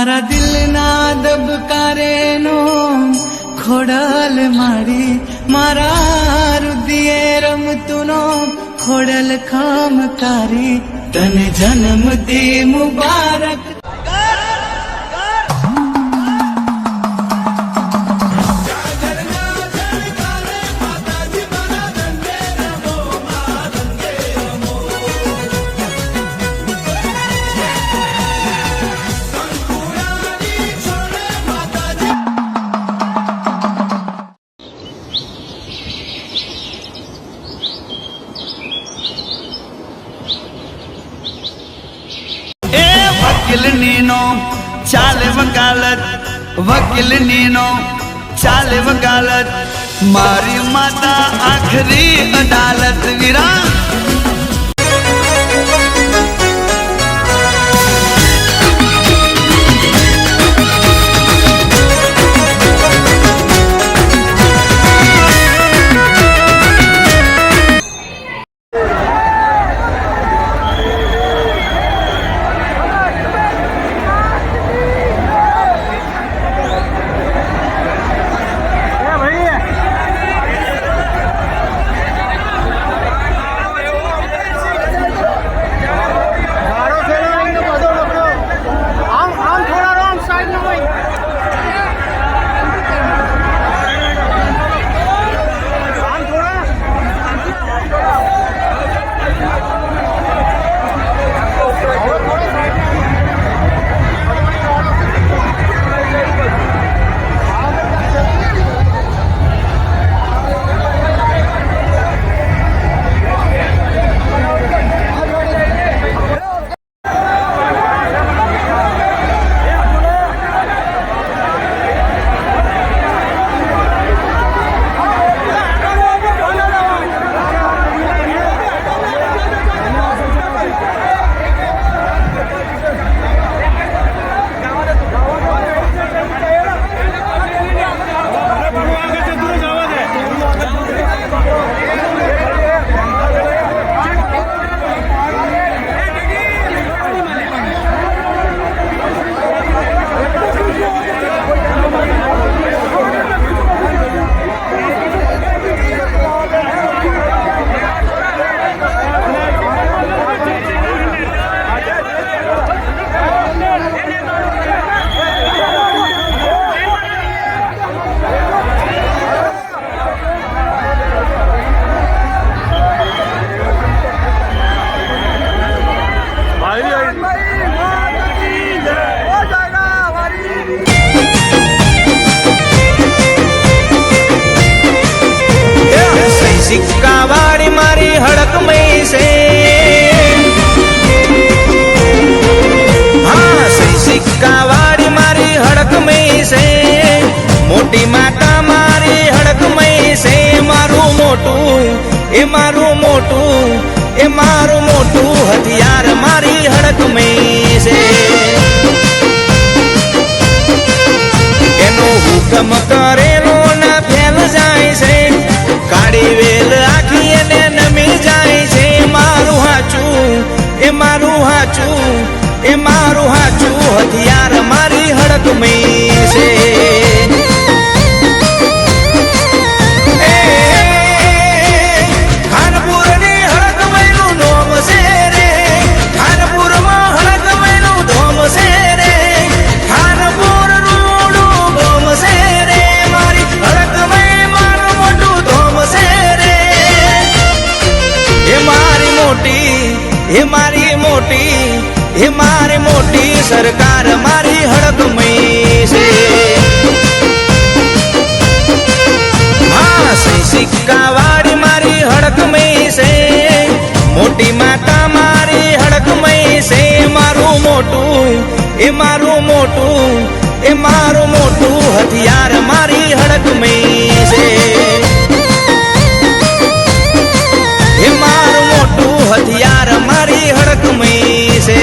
મારા દિલના દબકારેનો ખોડલ મારી, મારા રુદિયે રમતુનો ખોડલ ખમકારી, તને જન્મદી મુબારક. વકીલનીનો ચાલે વકાલત, વકીલનીનો ચાલે વકાલત, મારી માતા આખરી અદાલત. વીરા સિક્કા વાળી મારી હડકમય છે, હા સહી સિક્કા વાળી મારી હડકમય છે, મોટી માતા મારી હડકમય છે. મારું મોટું એ મારું મોટું એ મારું મોટું હથિયાર મારી હડકમય છે. એનો હુકમ કરેલો ના ફેલ જાય છે, કાળી વેલ આખી એને નમી જાય છે. મારું હાચું એ મારું હાચું એ મારું હાચું હથિયાર મારી હડકમય છે. ખાનપુરની હડકમયનું નોમ છે રે, ખાનપુરમાં હડકમયનું ધોમ છે રે, ખાનપુર રૂડું ગોમ છે રે, મારી હડકમય મારું મોટું ધોમ છે રે. એ મારી મોટી એ મારી મોટી એ મારી મોટી સરકાર મારી હડકમય છે. હા સહી સિક્કા વાળી મારી હડકમય છે, મોટી માતા મારી હડકમય છે. મારું મોટું એ મારું મોટું એ મારું મોટું હથિયાર મારી હડકમય છે. એ મારું મોટું હથિયાર મારી હડકમય છે.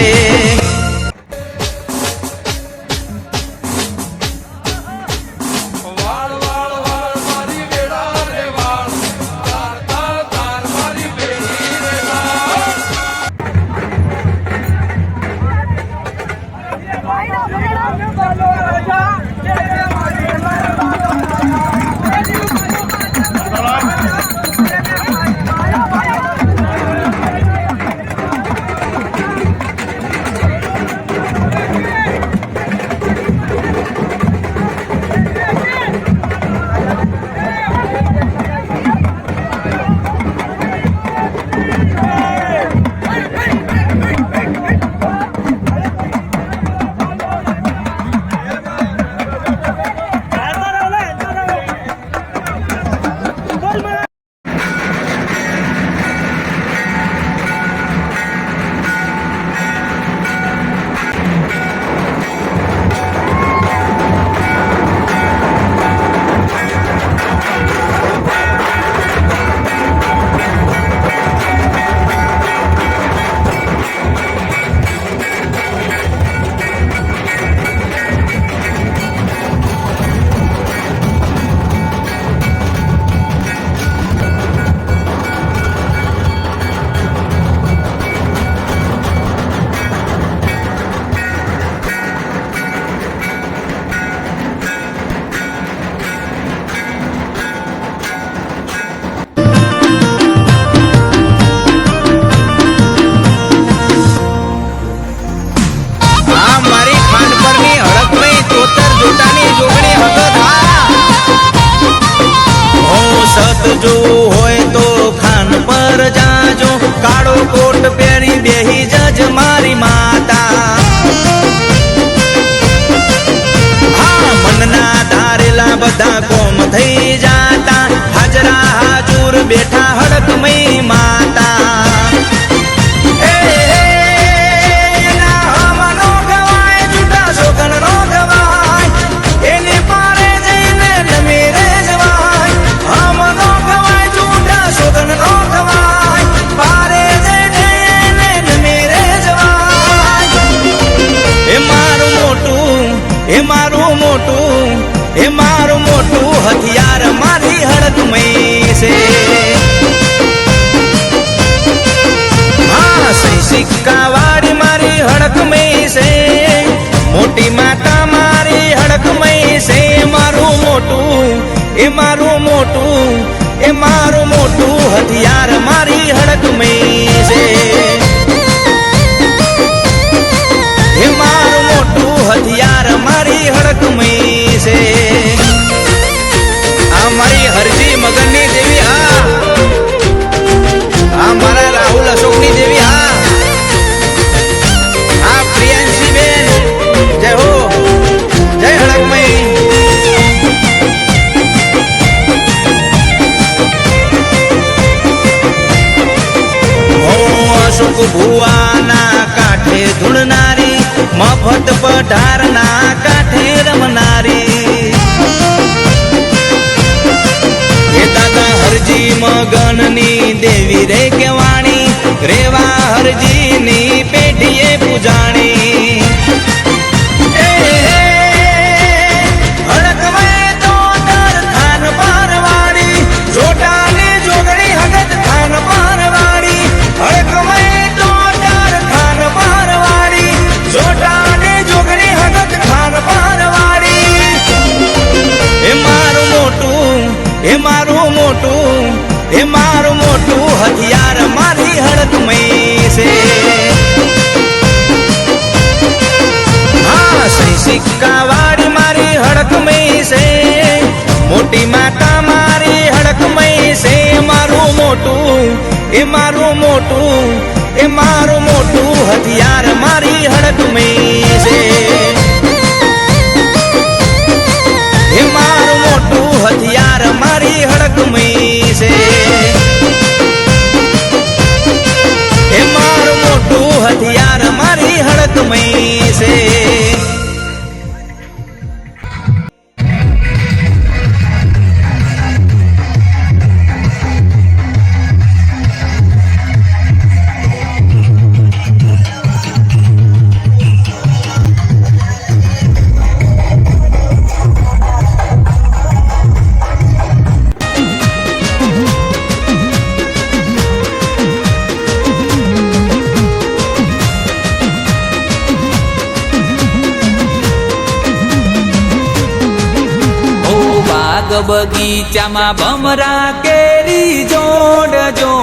Why not? જોવું હોય તો ખાન પર જાજો, કાળો કોટ પહેરી બેહી જજ મારી માતા. હા, મનના ધારેલા બધા કોમ થઈ જાતા, હાજરા હાજુર બેઠા હડકમય માતા. એ મારું મોટું હથિયાર મારી હડકમય છે. હા, સહી સિક્કા વાળી મારી હડકમય છે, મોટી માતા મારી હડકમય છે. મારું મોટું એ મારું મોટું એ મારું મોટું હથિયાર મારી હડકમય છે. એ મારું મોટું હથિયાર મારી હડકમય છે. આ મારી હરજી મગનની દેવી, આ મારા રાહુલ અશોકની દેવી, આ પ્રિયાંશી બેન, જય હો, જય હડકમય. અશોક ભુવાના કાંઠે ધૂળનારી, મફત પઢારના કાંઠે રમનારી. એ દાદા હરજી મગનની દેવી રે કેવાણી, રેવા હરજીની પેઢીએ પૂજાણી. હડકમય તો દર થાન પારવાડી, જોટાની જોગણી હગત થાન પારવાડી. હડકમય તો દર થાન પારવાડી, જોટાની જોગણી હગત થાન પારવાડી. એ મારું મોટું એ મારું મોટું એ મારું મોટું હથિયાર મારી હડકમય છે. હા, સહી સિક્કા વાળી મારી હડકમય છે, મોટી માતા મારી હડકમય છે. મારું મોટું એ મારું મોટું એ મારું મોટું હથિયાર મારી હડકમય છે. એ મારું મોટું હથિયાર મારી હડકમય છે. એ મારું મોટું હથિયાર મારી હડકમય છે. બગીચામાં ભમરા કેરી જોડજો,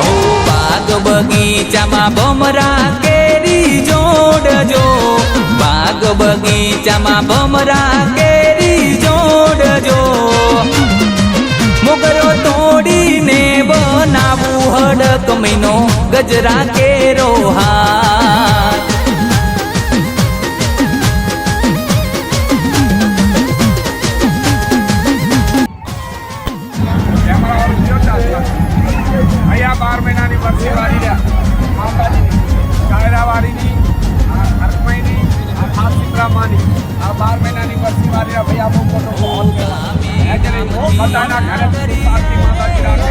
ઓ બાગ બગીચામાં ભમરા કેરી જોડજો, બાગ બગીચામાં ભમરા કેરી જોડજો. મોગરો તોડીને બનાવું હડકમયનો ગજરા કેરો હાથ. અહીંયા 12 મહિનાની વર્ષી વાળી રહ્યા માતાજીની, કાયરાવાળીની, હરકમયની, હાથીબ્રામાની, આ 12 મહિનાની વર્ષી વાળી રહ્યા. ભાઈ આ બહુ મોટો હોલ છે. બધાના ઘરે પાર્ટી માતાજી રાખે.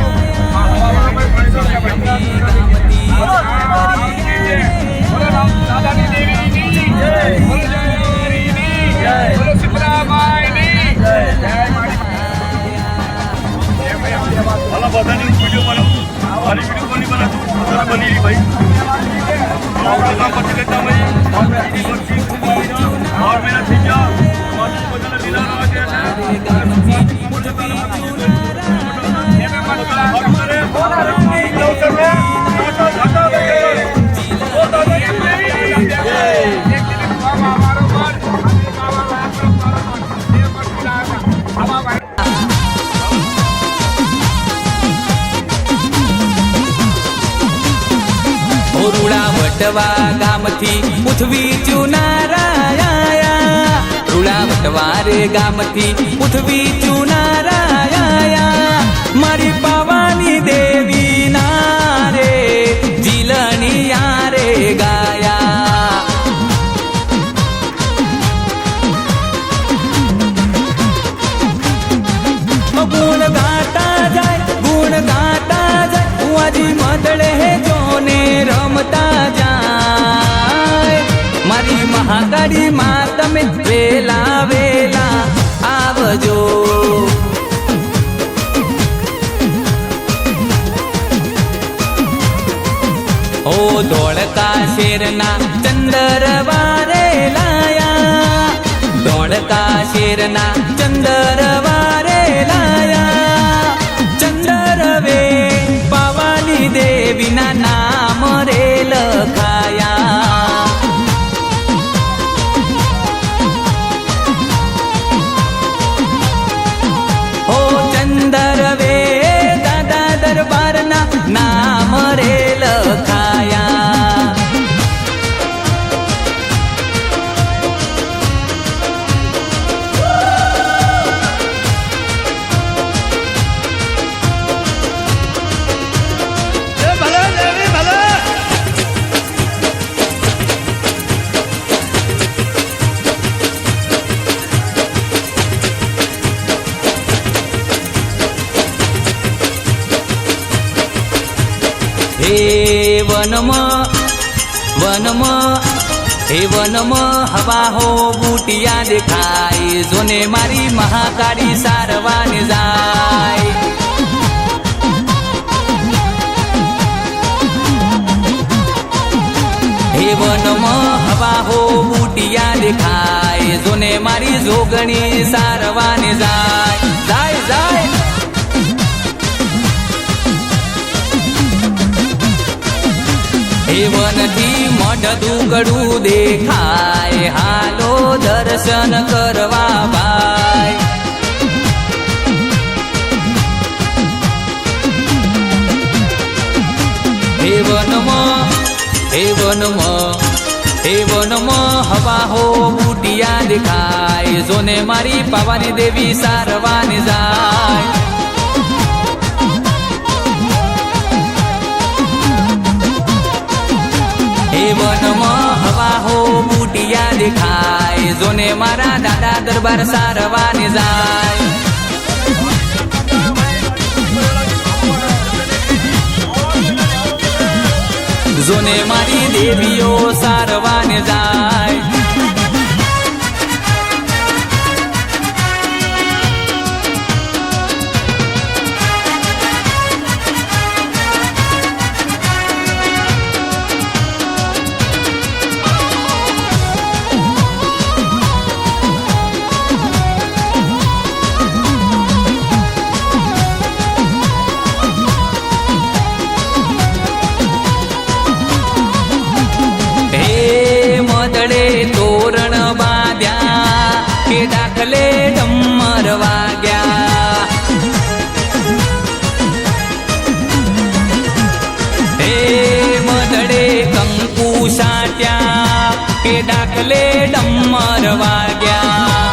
દાદાની દેવીની જય, બોલો જયની જય, બોલો સિદ્ધરામાયની જય. वाला पता नहीं वीडियो बना वाली वीडियो बनी बना तो बनी रही भाई और काम करते लेता मैं और मेरा ठीक है और बदल दिला रहा है ये मैं मत करे लोग में घाटा लगे वो तो ये मेरी एक दिन बाबा हमारा बाल ये मत વટવા ગામથી ઉઠવી ચુનારાયા રૂડા વટવારે ગામથી ઉઠવી ચુનારાયા મારી પાવાની દેવી ના રે જીલણિયા રે ગાયા ગુણ ગાતા જાય ઉવાજી મદળે જોને રમતા જાય મારી મહાકાળી માં તમે વેલા વેલા આવજો ઓ ધોળકા શેરના ચંદર વારે લાયા ધોળકા શેરના ચંદર વારે લાયા ચંદર વે પાવાની દેવીના નામ રે લખાયા ઓ ચંદર વે દાદા દરબારના નામ રે લખાયા હે વનમાં હવા હો બુટિયા દેખાય જોને મારી મહાકાળી સારવાને જાય હે વનમાં હવા હો બુટિયા દેખાય જોને મારી જોગણી સારવાને જાય જાય જાય વનથી મઢ દુગડું દેખાય હાલો દર્શન કરવા ભાઈ હે વનમાં હવા હો બુટિયા દેખાય જોને મારી પાવાની દેવી સારવાને જાય વનમાં હવા હો બુટિયા દેખાય જોને મારા દાદા દરબાર સારવાને જાય જોને મારી દેવીઓ સારવાને જાય તોરણ બાંધ્યા કે દાખલે ડમર વાગ્યા હે મદડે કંકુ સાટ્યા કે દાખલે ડમર વાગ્યા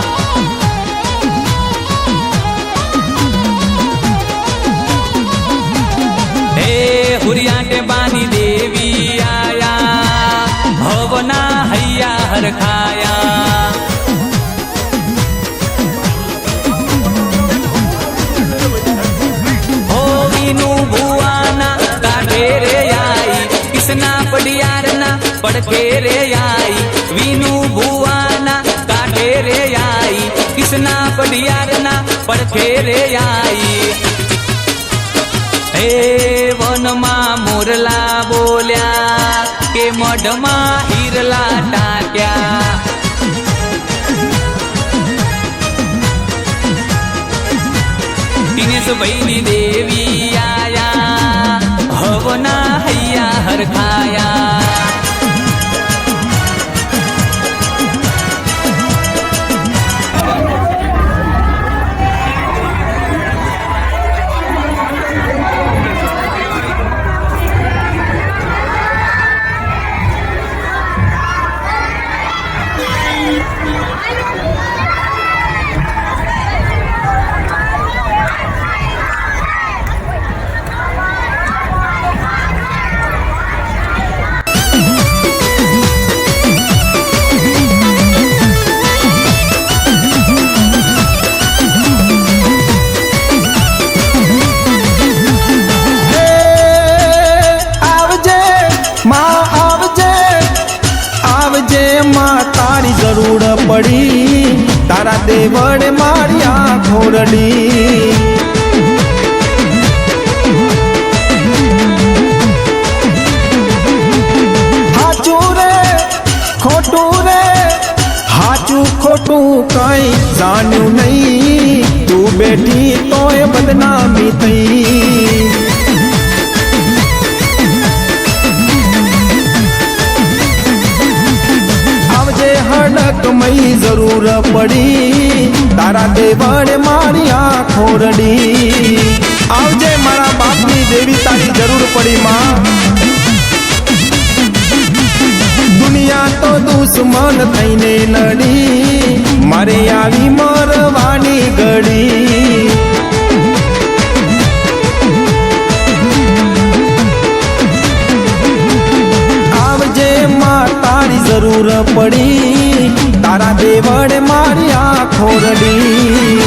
હે હુરિયાટે બાની દેવી આયા હવના હૈયા હરખાયા હોવીનું ભુવાના કાઢે રે આઈ કિસના પડિયારના પડકે રે આઈ વીનું ભુવાના કાઢે રે આઈ કિસના પડિયારના પડકે રે આઈ હે વનમાં મોરલા બોલ્યા કે મઢમાં હીરલા ટાટ્યા દિનેશભાઈની દેવી આયા હવના હૈયા હરખાયા પડી તારા દેવળે મારી આ ખોરડી હાચું રે ખોટું રે હાચું ખોટું કઈ જાણ્યું નહીં તું બેઠી તોય બદનામી થઈ હડકમય જરૂર પડી તારા દેવળે મારી આ ખોરડી આવજે મારા બાપની દેવી તારી જરૂર પડી માં દુનિયા તો દુશ્મન થઈને લડી મારે આવી મરવાની ઘડી આવજે માં તારી જરૂર પડી તારા દેવળે મારી આ ખોરડી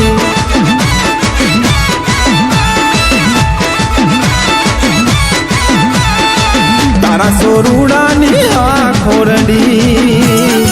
તારા સોરુડાની આ ખોરડી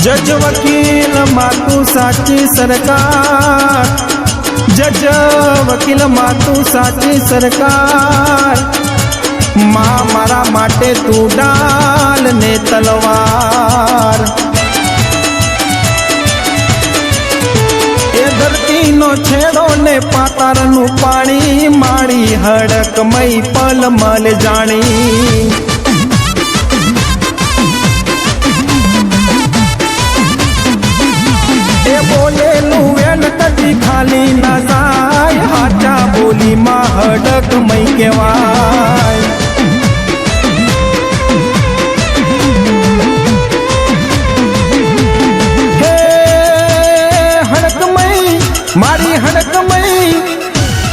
જજ વકીલ માતું સાચી સરકાર જજ વકીલ માતું સાચી સરકાર માં મારા માટે તું ડાલ ને તલવાર એ ધરતીનો છેડો ને પાતારનું પાણી માળી હડકમય પલમલ જાણી બોલેલું વેન કદી ખાલી ના જાય હાચા બોલીમાં હડકમય કહેવાય હે હડકમય મારી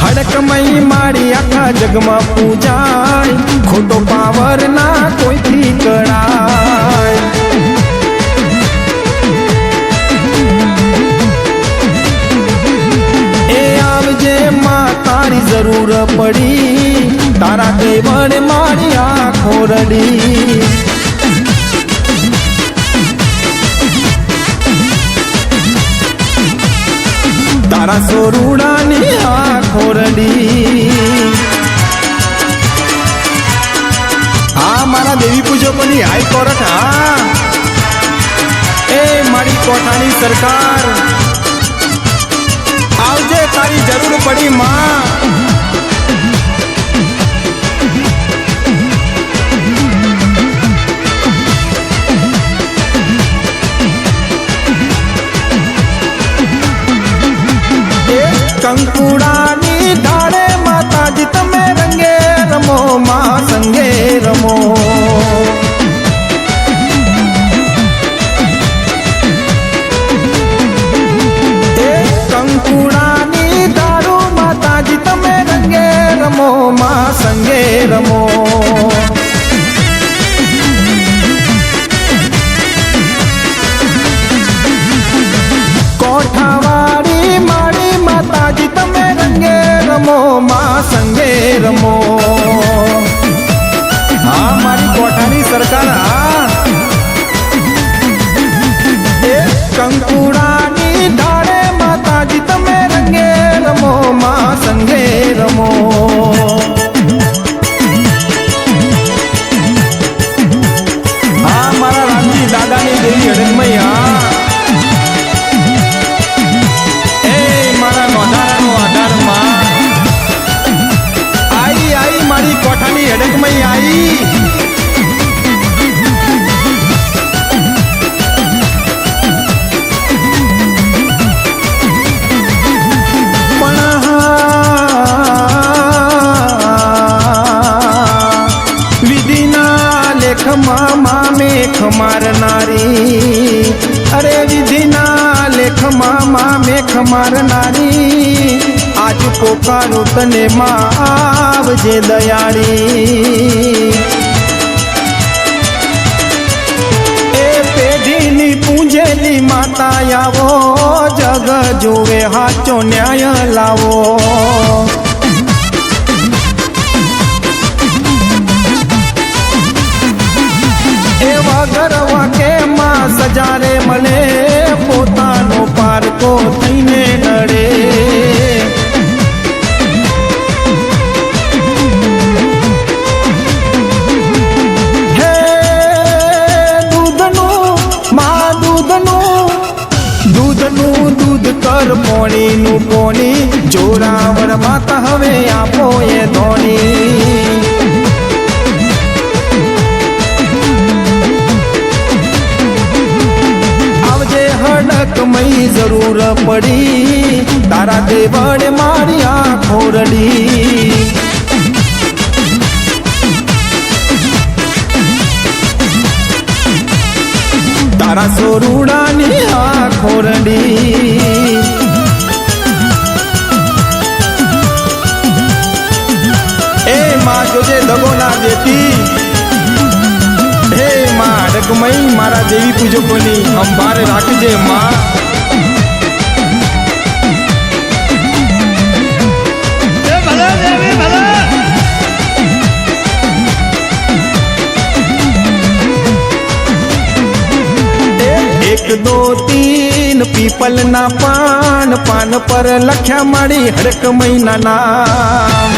હડકમય મારી આખા જગમાં પૂજાય ખોટો પાવર ના કોઈથી કળાય તારી જરૂર પડી તારા દેવળે મારી આ ખોરડી તારા સોરુડાની આ ખોરડી હા મારા દેવી પૂજકોની હાઈકોર્ટ હા એ મારી કોઠાની સરકાર આવજે તારી જરૂર પડી માં કંકુડાની ધારે માતાજી તમે રંગે રમો માં સંગે રમો કંકુડાની દારૂ માતાજી તમે રંગે રમો માં સંગે રમો કોઠાવાળી માળી માતાજી તમે રંગે રમો માં સંગે રમો હા મારી કોઠાની સરકાર હા કંકુડાની ધારે માતાજી તમે રંગે રમો માં સંગે રમો હા મારા રામજી દાદાની દેવી હડકમય એ મારા નોંધારાનો આધાર માં આઈ મારી કોઠાની હડકમય આઈ મેખ મારનારી મારી અરે વિધિના લેખમાં મેખ મારનારી આજ પોકારું તને માં આવજે દયાળી એ પેઢીની પૂંજેલી માતા આવો જગ જોવે હાચો ન્યાય લાવો એવા ગરવા કે માં સજારે મળે પોતાનો પારકો થઈને નડે હે દૂધનું માં દૂધનું દૂધ કર પોણીનું પોણી જોરાવર માતા હવે આપો એ ધોણી મઈ જરૂર પડી તારા દેવળે મારી આંખો રડી તારા સોરુડાની આંખો રડી એ માં જોજે દગો ના દેતી હે માં અડકમઈ મારા દેવી પૂજકોની અંબાર રાખજે માં એક દો તીન પીપલ ના પાન પાન પર લખ્યા મારી હડકમઈ ના નામ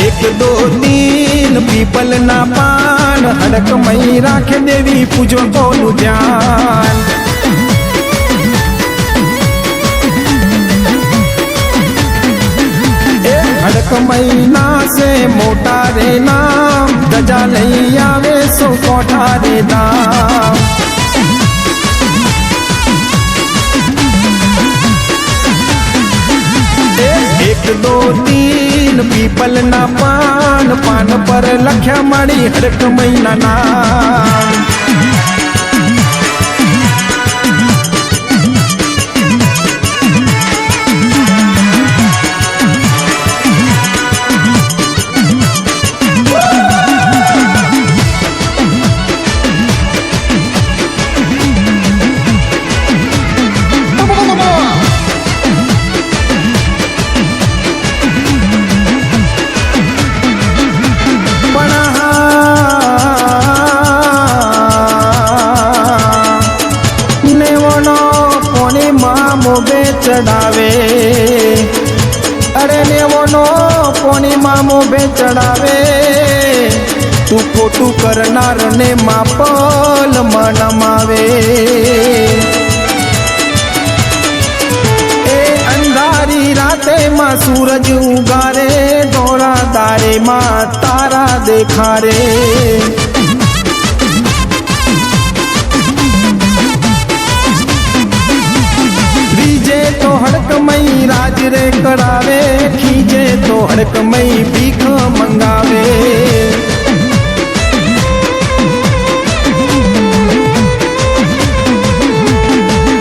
एक दो तीन पीपल ना पान हड़क मई राखे देवी पूजो कोनु ध्यान हड़क महीना से मोटा रे नाम गजा लई आवे सो कोठा रे दाम एक दो तीन पीपल ना पान पान पर लख्या मारी हड़क महीना नाम મોભે ચડાવે અરે નેવોનો પોણીમાં મોભે ચડાવે તું ખોટું કરનાર ને માપલ મનમાવે એ અંધારી રાતે માં સૂરજ ઉગારે દોરા તારે માં તારા દેખારે तो हड़कमई राज रे करावे खींचे तो हड़कमई भीख मंगावे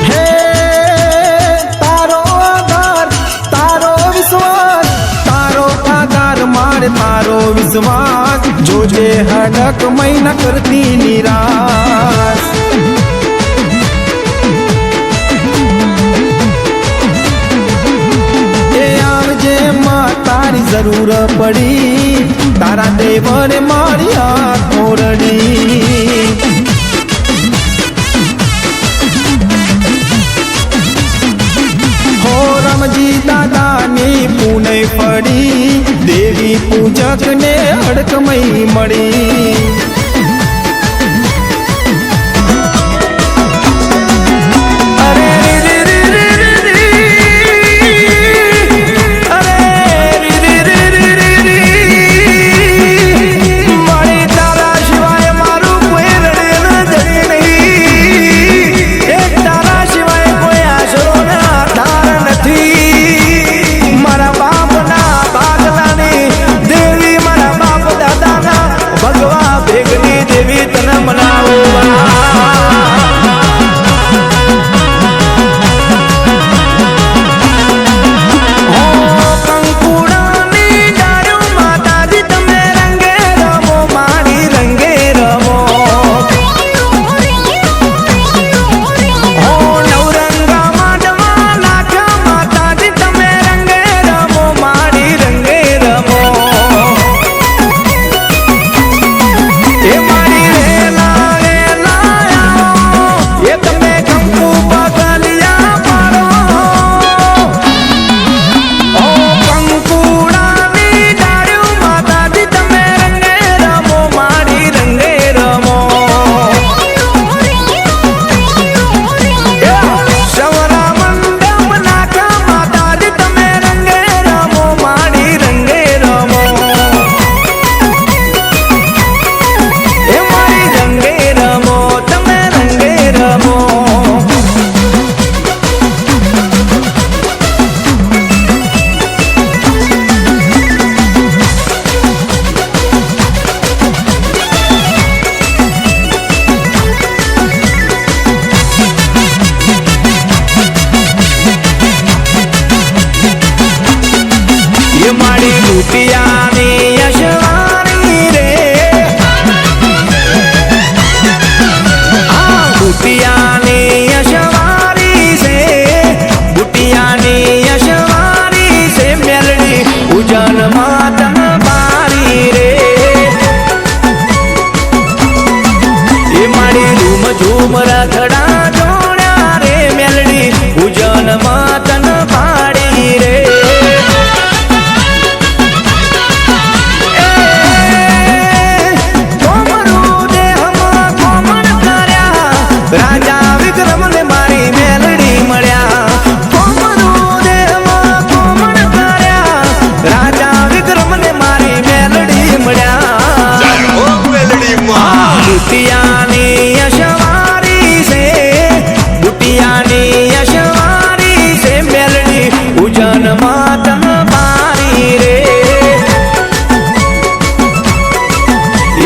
हे तारो आधार मार तारो विश्वास जोजे हड़कमई न करती निराश तारी जरूर पड़ी तारा देवर मारी आंखों रड़ी हो रामजी दादा ने पुणे पड़ी देवी पूजक ने हड़कमई मड़ी મારા બાપના ભાગલાની દેવી મારા બુટિયાની યશવારી રે બુટિયાની યશવારી છે બુટિયાની યશવારી છે મેલડી ઉજન માતન બારી રે એ મારી ધૂમ ઝૂમ રખડા જોડ્યા રે મેલડી ઉજન માતન પાડી રે રાજા વિક્રમ ને મારી મેલડી મળ્યા કોમરું દેહમાં કોમળ કર્યા રાજા વિક્રમ ને મારી મેલડી મળ્યા બુટિયાની યશવારી છે બુટિયાની યશવારી છે મેલડી ઉજન માતન બારી રે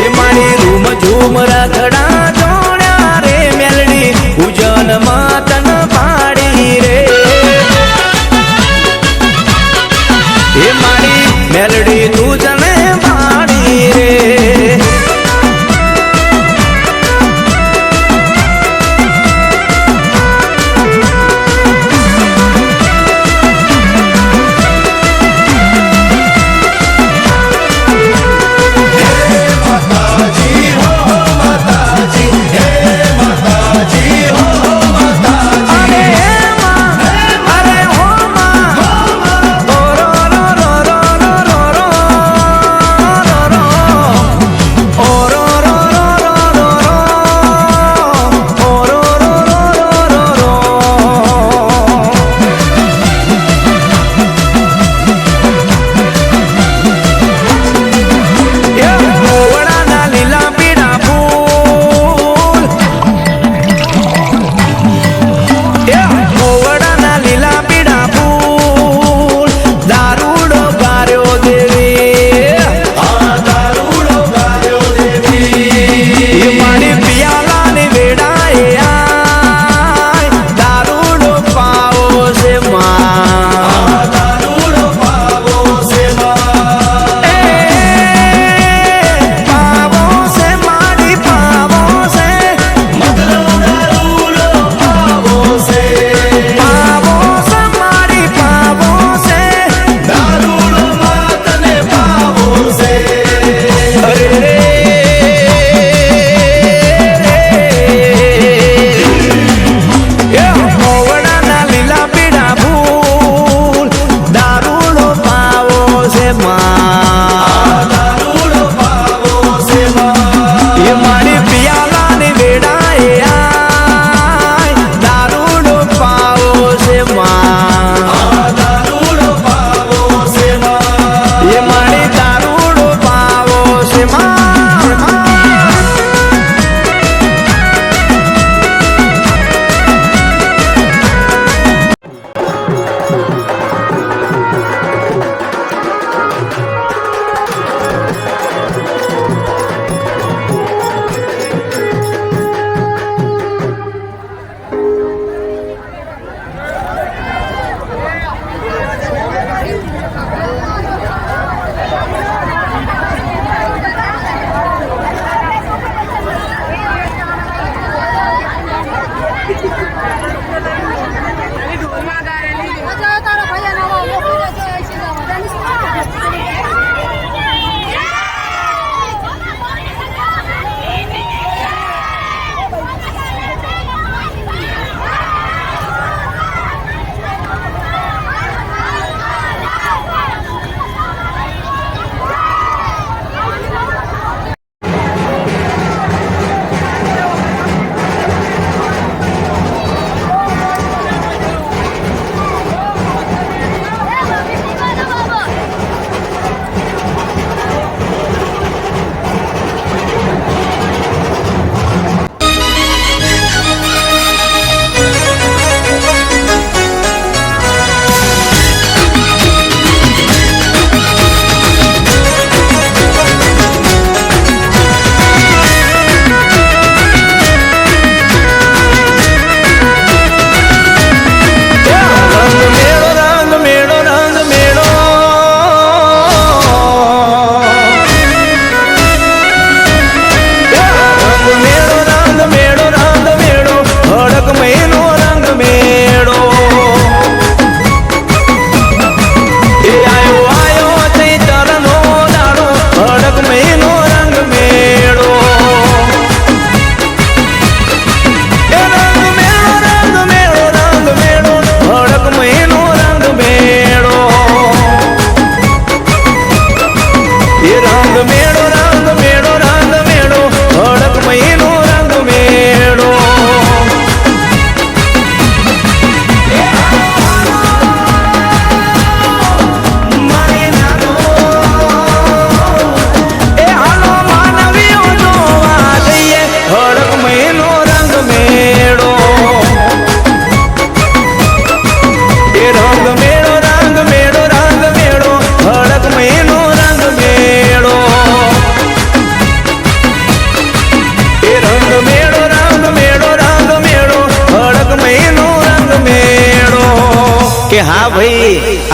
એ મારી રૂમ ઝૂમ રખડા જોડ્યા રે મેલડી ઉજન માતન પાડી રે એ મારી મેલડી તું જને પાડી રે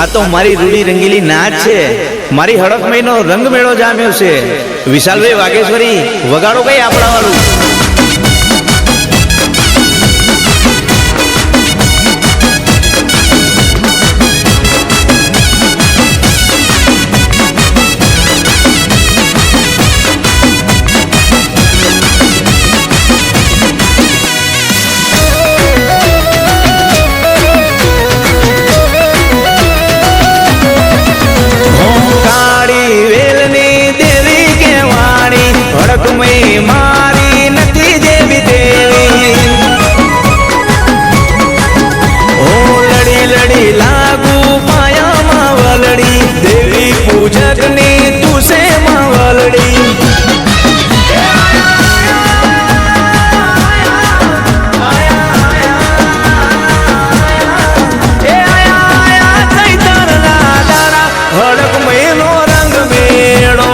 આ તો મારી રૂડી રંગીલી નાચ છે, મારી હડકમઈનો રંગ મેળો જામ્યો છે. વિશાલભાઈ વાઘેશ્વરી વગાડો કઈ આપણા વાળું. મારી નથી દેવી દેવી, ઓ લડી લડી લાગુ પાયામાં વલડી, દેવી પૂજક ની તું છે માં વલડી. હડક મહિનો રંગ મેળો,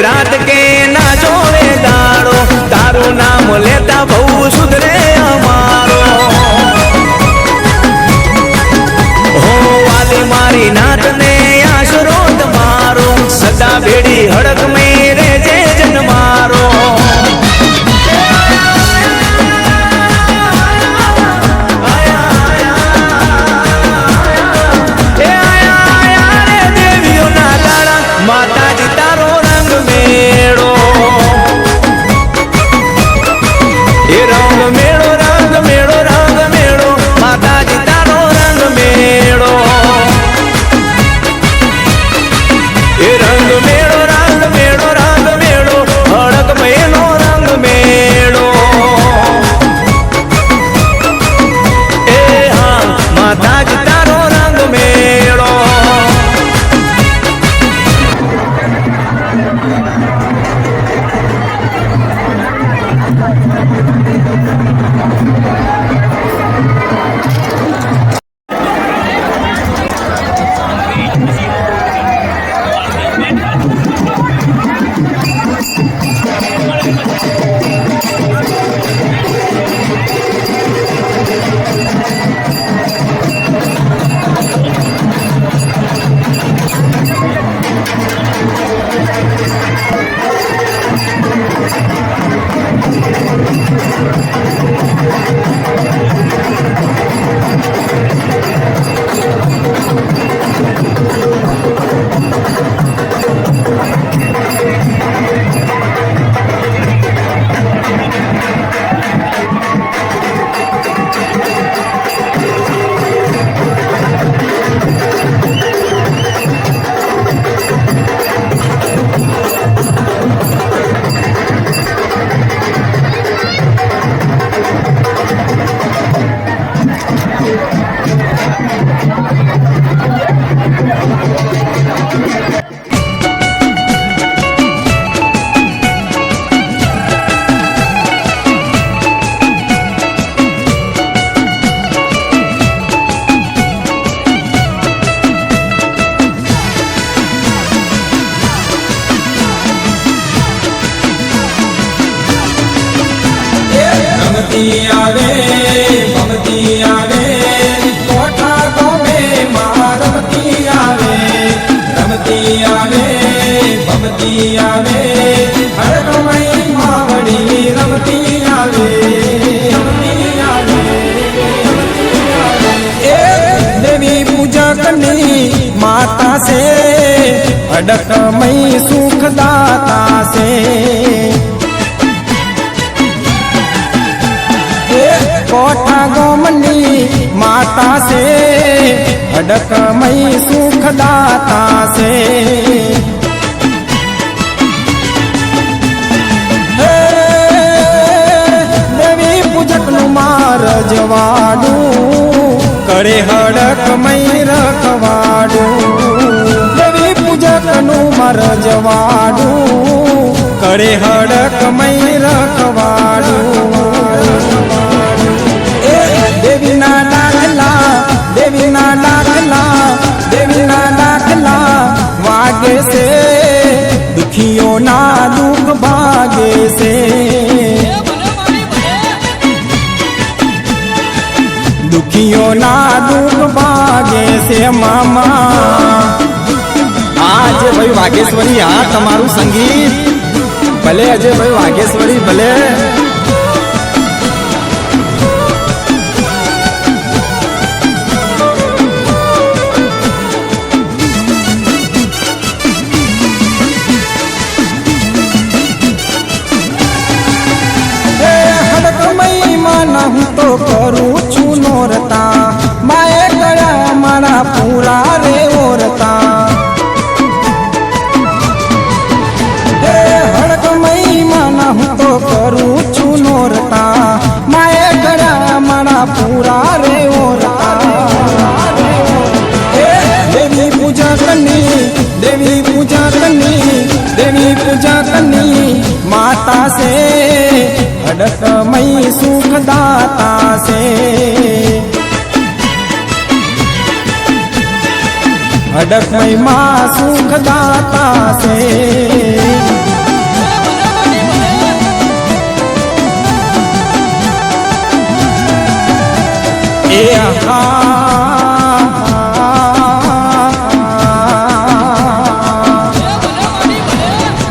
રાત કે ના જોવે દાડો, તારું નામ લેતા બહુ સુધરે અમારો. હો વાલી મારી નાત ને આશરો તમારો, સદા ભેડી હડક મેં રેજે જન મારો. દેવીઓના લાડા માતાજી તારો રંગ મેળો, એ રંગ મેળો રંગ મેળો રંગ મેળો, માતાજી તારો રંગ મેળો, એ રંગ મેળો રંગ મેળો રંગ મેળો, હડક મેળો રંગ મેળો. એ હા માતાજી તારો રંગ મેળો. माता से अडक मई सुख दाता से कोठा गोमनी माता से अडक मई सुख दाता से પૂજકનું માર જવાડું કરે હડકમય રખવાડું દેવી પૂજકનું માર જવાડું કરે હડકમય રખવાડું દેવીના દાખલા દેવીના દાખલા દેવીના દાખલા વાગે છે દુખીઓના દુઃખ ભાગે છે દુખીઓના દુઃખ ભાગે છે મામા અજયભાઈ વાઘેશ્વરી આ તમારું સંગીત ભલે અજયભાઈ વાઘેશ્વરી ભલે હું તો કરું છું નોરતા માએ ગયા મારા પૂરા રે ઓરતા હડકમય માના હું તો કરું છું નોરતા માએ ગયા મારા પૂરા રે ઓરતા દેવી પૂજા કરની દેવી પૂજા કરની દેવી પૂજા કરની માતા સે હડકમય સુખદાતા છે હડકમય માં સુખદાતા છે એ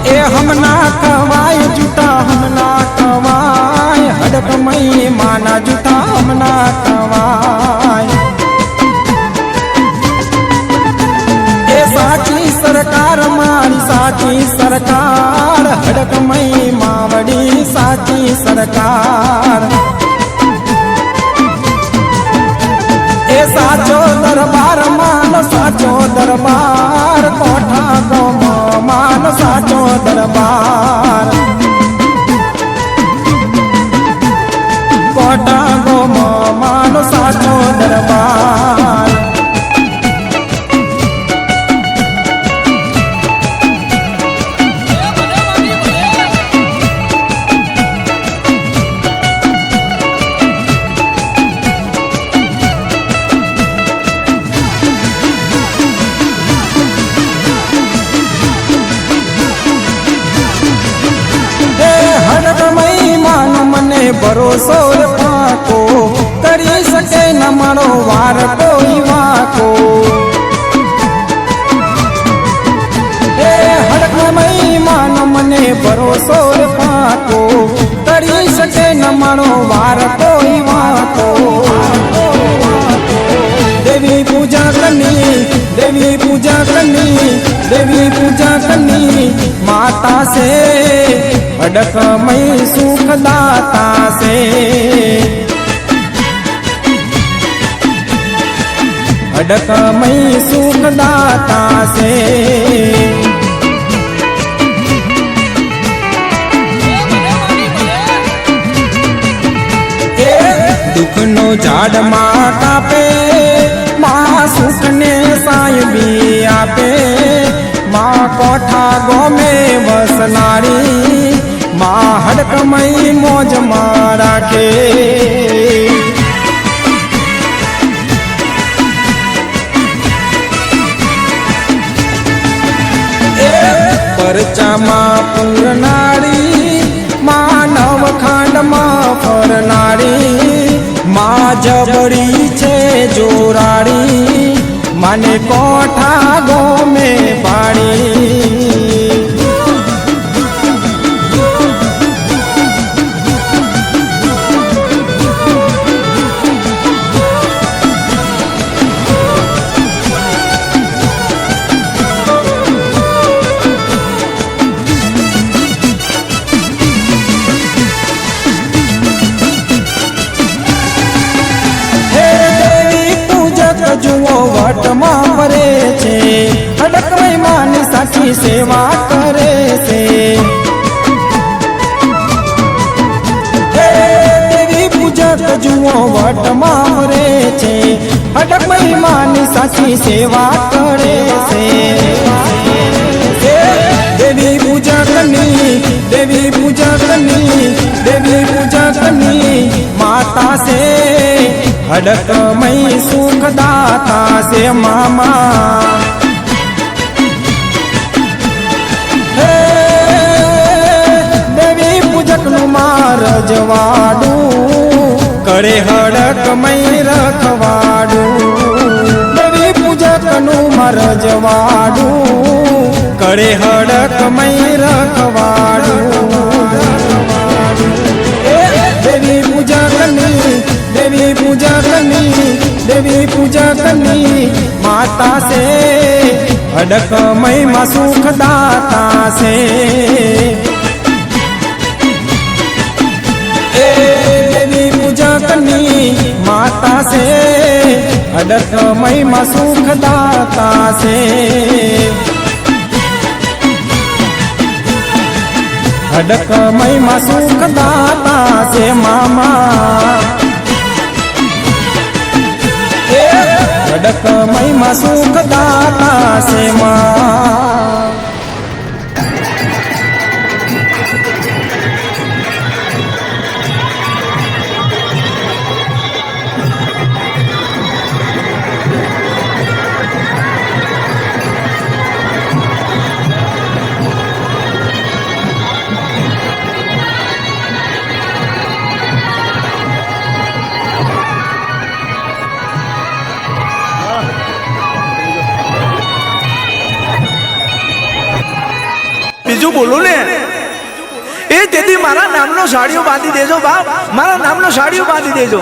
એ હમના કવાય જૂઠા હમના કવાય હડકમય માના જૂઠા હમના કવાય એ સાચી સરકાર મારી સાચી સરકાર હડકમય માવડી સાચી સરકાર એ સાચો દરબાર માનો સાચો દરબાર કોઠા ગોમો માનો સાચો દરબાર કોઠા ગોમો માનો સાચો દરબાર ભરોસો પાકો કરી શકે ન મારો વાર કોઈ વાકો હે હડકમય માનો મને ભરોસો પાકો કરી શકે ન મારો વાર કોઈ વાકો દેવી પૂજા કરની દેવી પૂજા કરની દેવી પૂજા કરની માતા છે હડકમય સુખદાતા છે હડકમય સુખદાતા છે દુઃખનો ઝાડમાં કાપે માં સુખને સાયબી આપે માં કોઠા ગોમે વસનારી માં હડકમય મોજમાં રાખે પરચામાં પૂરનારી માં નવખાંડમાં ફરનારી માં જબરી છે જોરાડી મને કોઠા ગોમે પાડી જુઓ વટમાં ફરે છે હડકમય માની સાચી સેવા કરે છે દેવી પૂજા જુઓ વટમાં ફરે છે હડક મહિમાની સાચી સેવા કરે છે દેવી પૂજકની દેવી પૂજકની દેવી પૂજકની માતા છે હડકમય સુખદાતા છે મામા હે દેવી પૂજકનું મારજવાડું કરે હડકમય રખવાડું દેવી પૂજકનું મારજવાડું કરે હડકમય રખવાડું દેવી પૂજકની દેવી પૂજકની દેવી પૂજકની માતા છે હડકમય માં સુખદાતા છે દેવી પૂજકની માતા છે હડકમય માં સુખદાતા છે હડકમય માં સુખદાતા છે મામા હડકમય માં સુખદાતા છે મા બીજું બોલું ને એ તેથી મારા નામનો સાડીઓ બાંધી દેજો બાપ મારા નામનો સાડીઓ બાંધી દેજો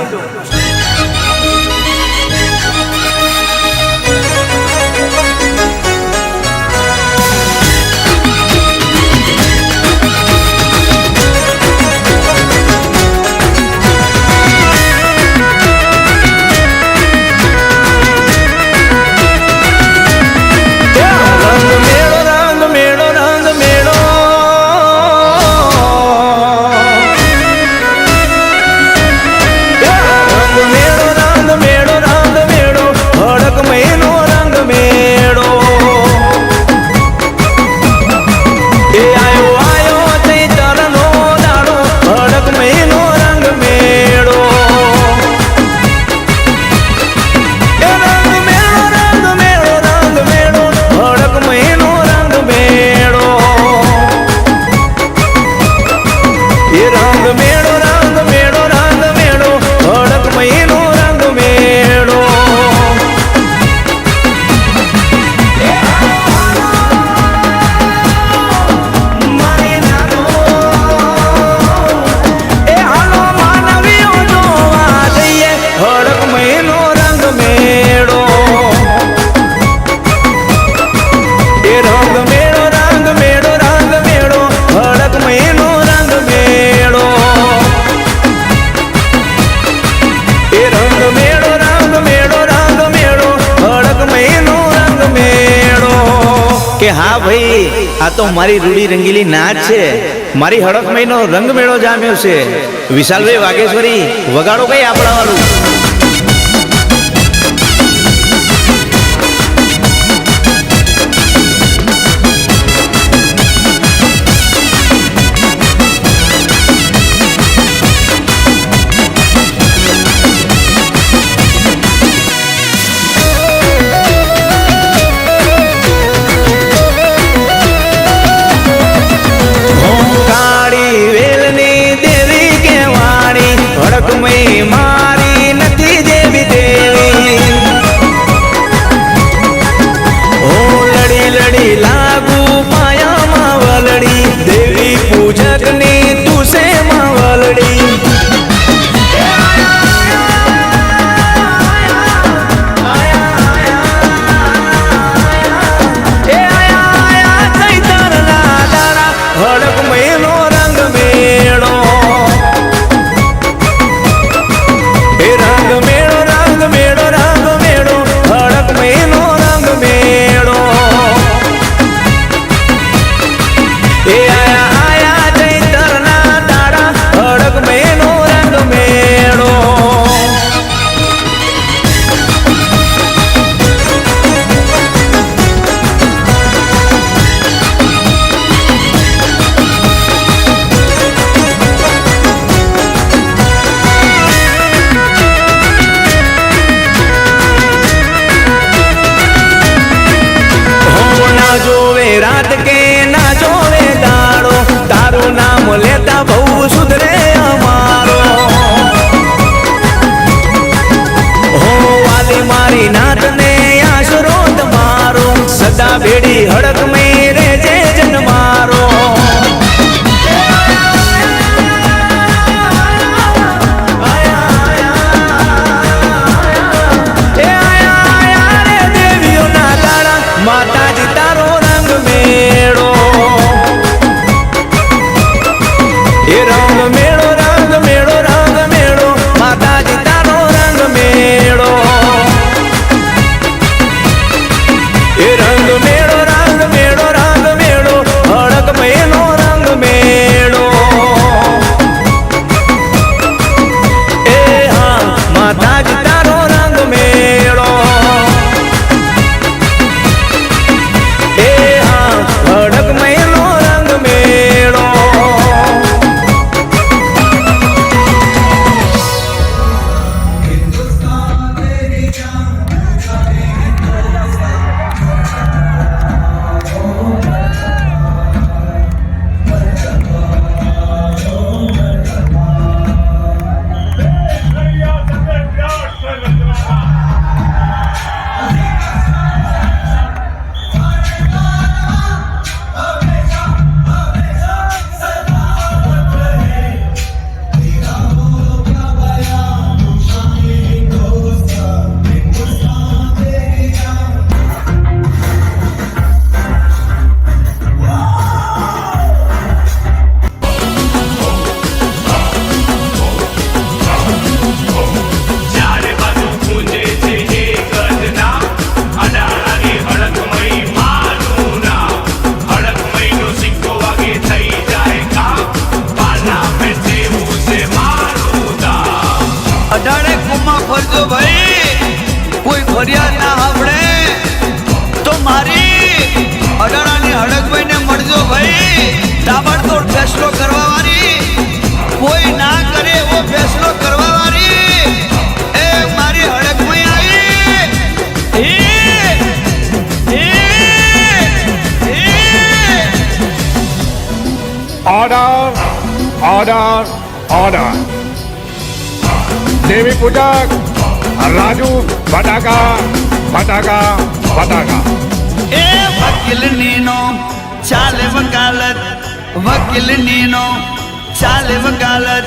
કે હા ભાઈ આ તો મારી રૂડી રંગીલી નાચ છે મારી હડકમયનો રંગ મેળો જામ્યો છે વિશાલભાઈ વાઘેશ્વરી વગાડો કઈ આપણા વાળું મારી હડક મેં રેજે જન્મારો માતાજી તારો રંગ મેળો એ રંગ મેળો રંગ મેળો રંગ મેળો માતાજી તારો રંગ મેળો એ રંગ મેળો રંગ મેળો રંગ મેળો હડક મેલો રંગ મેળો એ હા માતાજી તારો રંગ મેળો હડક મેલો રંગ મેળો અઢારે કુમાં ફરજો ભાઈ, કોઈ ફરિયાદ ના સાંભળે તો મારી અઢારાની હડકભાઈ ને મળજો ભાઈ. તાબડતોડ ફેસલો કરવા વાળી કોઈ ના કરે એવો ફેસલો કરવા વાળી એ મારી હડકભાઈ આવી. ઓર્ડર ઓર્ડર ઓર્ડર દેવી પૂજક રાજુ ફટાકા ફટાકા ફટાકા એ વકીલ નીનો ચાલે વકાલત, વકીલ નીનો ચાલે વકાલત,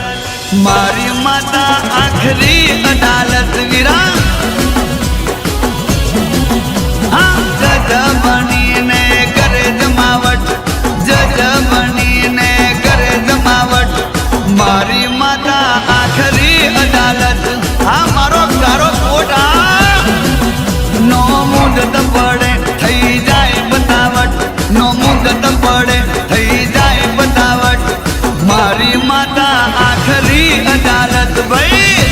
મારી માતા આખરી અદાલત વીરા. હા જજ બનીને કરે જમાવટ, જજ બનીને કરે જમાવટ, મારી માતા આખરી અદાલત. હા મારો ગારો કોટા નો મુદત પડે થઈ જાય બતાવટ, નો મુદત પડે થઈ જાય બતાવટ, મારી માતા આખરી અદાલત ભાઈ.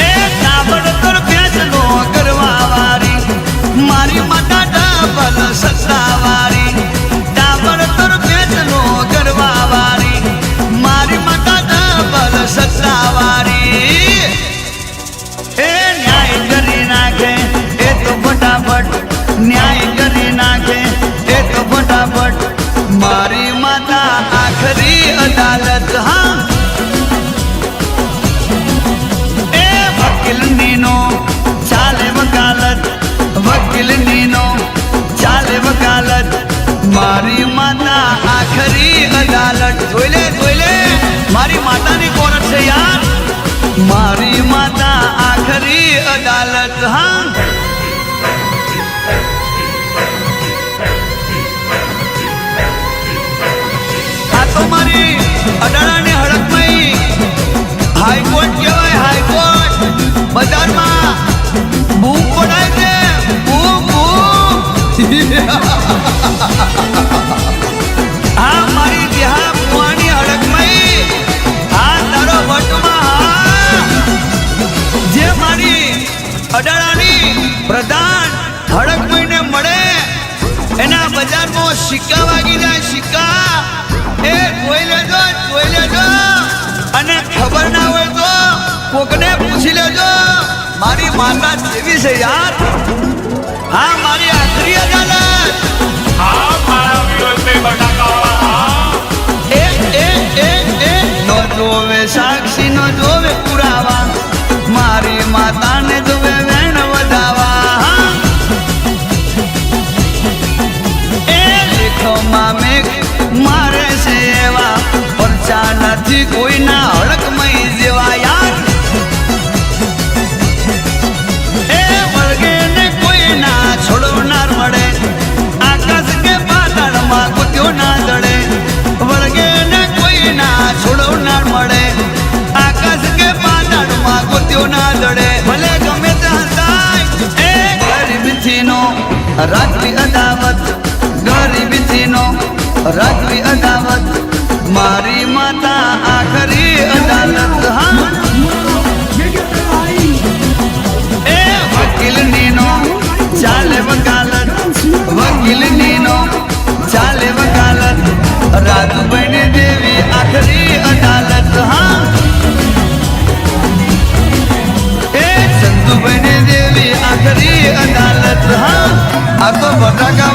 એ તાબડતોડ ફેસલો કરવા વાળી મારી માતા ડબલ સત્તા વાળી, તાબડતોડ ફેસલો કરવા વાળી મારી માતા ડબલ સત્તા વાળી. એ ન્યાય કરી નાખે એ તો ફટાફટ, ન્યાય કરી નાખે એ તો ફટાફટ, મારી માતા આખરી અદાલત. હા એ વકીલ નીનો ચાલે વકાલત, વકીલ નીનો ચાલે વકાલત, મારી માતા આખરી અદાલત. જોઈ લે મારી માતાની કોરટ છે યાર, મારી માતા આખરી અદાલત. હા આ તો મારી અડાણાની હડકમાં હાઈકોર્ટ કહેવાય, હાઈકોર્ટ. બજારમાં બૂમ પડાય છે, બૂમ બૂમ. આ મારી દેહા પુઆની હડકમાં આ તારો વટમાં જે મારી અડાણાની પ્રધાન હડકભાઈને મળે એના બજારમાં સિક્કા વાગી જાય, સિક્કા. એ જોઈ લેજો અને ખબર ના હોય તો કોકને પૂછી લેજો, મારી માતા જેવી છે યાર. હા મારી આખરી અદાલત. આ મારા વિરોધ में બટાકા એ નો જોવે સાક્ષી, નો જોવે પુરાવા, મારી માતાને જોવે વેણ વધાવા. ના જડે ભલે ગમે ત્યાં થાય એ ગરીબથીનો રાખવી અદાવત ગરીબથીનો રાખવી અદાવત મારી માતા આખરી અદાલત હા એ વકીલનીનો ચાલે વકાલત વકીલનીનો ચાલે વકાલત રાજુભાઈને દેવી આખરી અદાલત હા એ ચંદુભાઈને દેવી આખરી અદાલત હા આ તો બટાકા